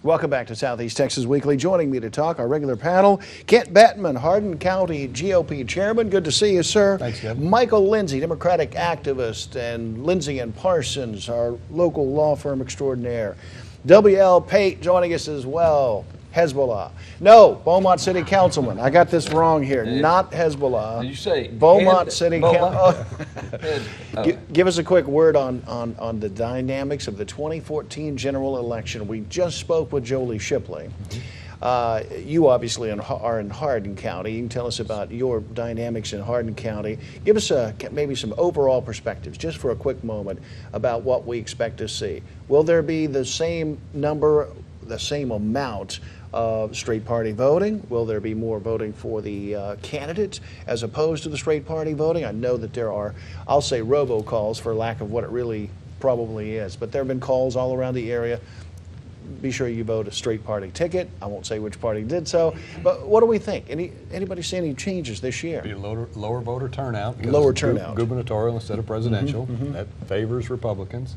Welcome back to Southeast Texas Weekly. Joining me to talk, our regular panel, Kent Bettman, Hardin County GOP Chairman. Good to see you, sir. Thanks, Kevin. Michael Lindsay, Democratic activist, and Lindsay and Parsons, our local law firm extraordinaire. W.L. Pate joining us as well. Hezbollah. No, Beaumont City Councilman. I got this wrong here. Not Hezbollah. Did you say Beaumont City Councilman? Oh. Give us a quick word on the dynamics of the 2014 general election. We just spoke with Jolie Shipley. You obviously are in Hardin County. You can tell us about your dynamics in Hardin County. Give us maybe some overall perspectives, just for a quick moment, about what we expect to see. Will there be the same number, the same amount of straight party voting? Will there be more voting for the candidates as opposed to the straight party voting? I know that there are, I'll say, robocalls for lack of what it really probably is, but there have been calls all around the area. Be sure you vote a straight party ticket. I won't say which party did so, but what do we think? Anybody see any changes this year? Be a lower voter turnout. Lower turnout. Gubernatorial instead of presidential. That favors Republicans.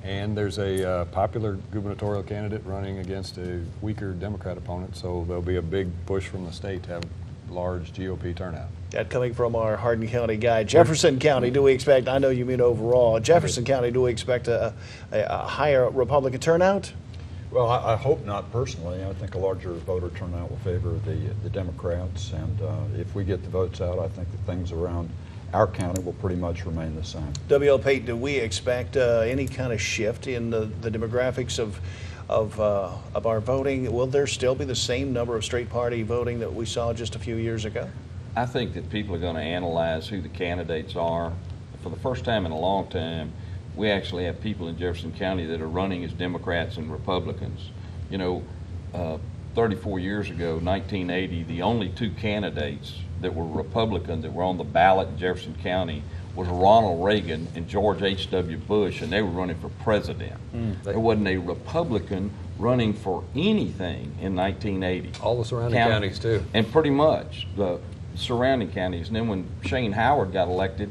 And there's a popular gubernatorial candidate running against a weaker Democrat opponent, so there'll be a big push from the state to have large GOP turnout. That coming from our Hardin County guy. Jefferson County, do we expect, I know you mean overall, Jefferson County, do we expect a higher Republican turnout? Well, I hope not personally. I think a larger voter turnout will favor the Democrats, and if we get the votes out, I think the things around our county will pretty much remain the same. W.L. Pate, do we expect any kind of shift in the demographics of our voting? Will there still be the same number of straight party voting that we saw just a few years ago? I think that people are going to analyze who the candidates are. For the first time in a long time, we actually have people in Jefferson County that are running as Democrats and Republicans. You know, 34 years ago, 1980, the only two candidates that were Republican that were on the ballot in Jefferson County was Ronald Reagan and George H.W. Bush, and they were running for president. There wasn't a Republican running for anything in 1980. All the surrounding counties, too. And pretty much the surrounding counties. And then when Shane Howard got elected,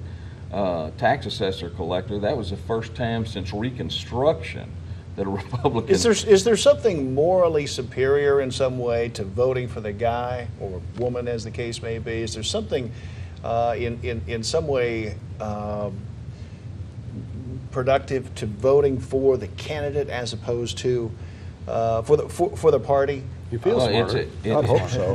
tax assessor collector, that was the first time since Reconstruction that a Republican... Is there something morally superior in some way to voting for the guy or woman, as the case may be? Is there something in some way productive to voting for the candidate as opposed to for the party? You feel smarter. I hope so.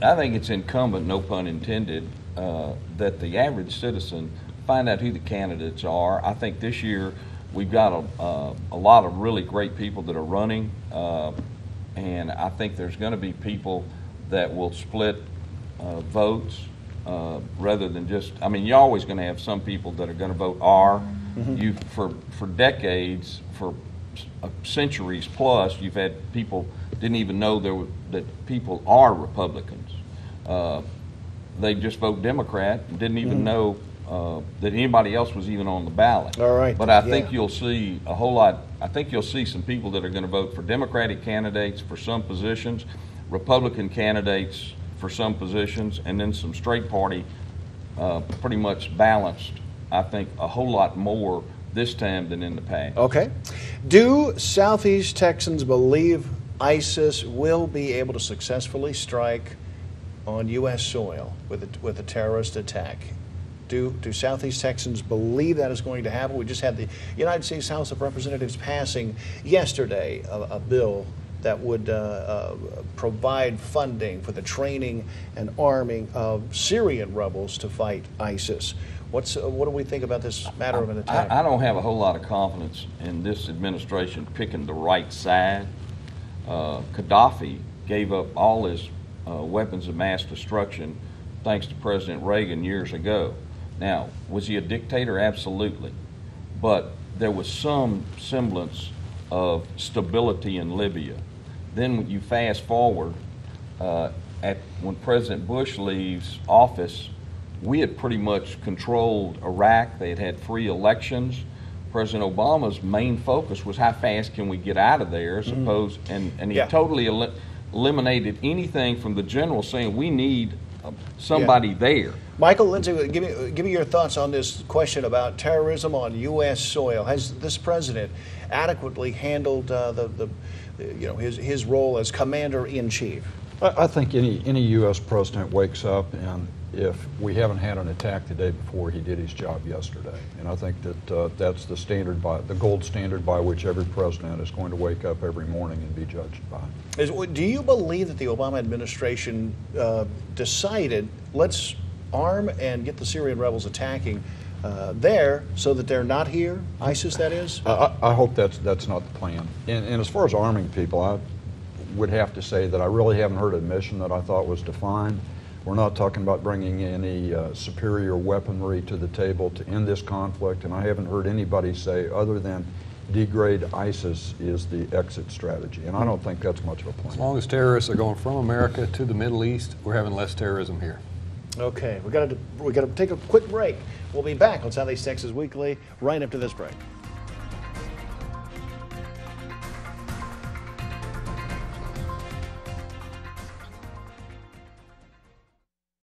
I think it's incumbent, no pun intended, that the average citizen find out who the candidates are. I think this year we've got a lot of really great people that are running, and I think there's going to be people that will split votes rather than just, I mean, you're always going to have some people that are going to vote R. You for decades, for centuries plus, you've had people didn't even know that people are Republicans. They just vote Democrat and didn't even know that anybody else was even on the ballot. All right. But I think you'll see a whole lot. I think you'll see some people that are going to vote for Democratic candidates for some positions, Republican candidates for some positions, and then some straight party, pretty much balanced. I think a whole lot more this time than in the past. Okay. Do Southeast Texans believe ISIS will be able to successfully strike on U.S. soil with a terrorist attack? Do Southeast Texans believe that is going to happen? We just had the United States House of Representatives passing yesterday a bill that would provide funding for the training and arming of Syrian rebels to fight ISIS. What do we think about this matter of an attack? I don't have a whole lot of confidence in this administration picking the right side. Gaddafi gave up all his weapons of mass destruction thanks to President Reagan years ago. Now, was he a dictator? Absolutely. But there was some semblance of stability in Libya. Then when you fast forward, when President Bush leaves office, we had pretty much controlled Iraq. They had had free elections. President Obama's main focus was how fast can we get out of there, as opposed, and he totally eliminated anything from the general saying we need somebody there. Michael Lindsay, give me your thoughts on this question about terrorism on U.S. soil. Has this president adequately handled the his role as commander-in-chief? I think any U.S. president wakes up, and if we haven't had an attack the day before, he did his job yesterday. And I think that that's the gold standard by which every president is going to wake up every morning and be judged by. Do you believe that the Obama administration decided, let's arm and get the Syrian rebels attacking there so that they're not here, ISIS that is? I hope that's not the plan. And as far as arming people, I would have to say that I really haven't heard a mission that I thought was defined. We're not talking about bringing any superior weaponry to the table to end this conflict, and I haven't heard anybody say other than degrade ISIS is the exit strategy, and I don't think that's much of a plan. As long as terrorists are going from America to the Middle East, we're having less terrorism here. Okay, we got to take a quick break. We'll be back on Southeast Texas Weekly right after this break.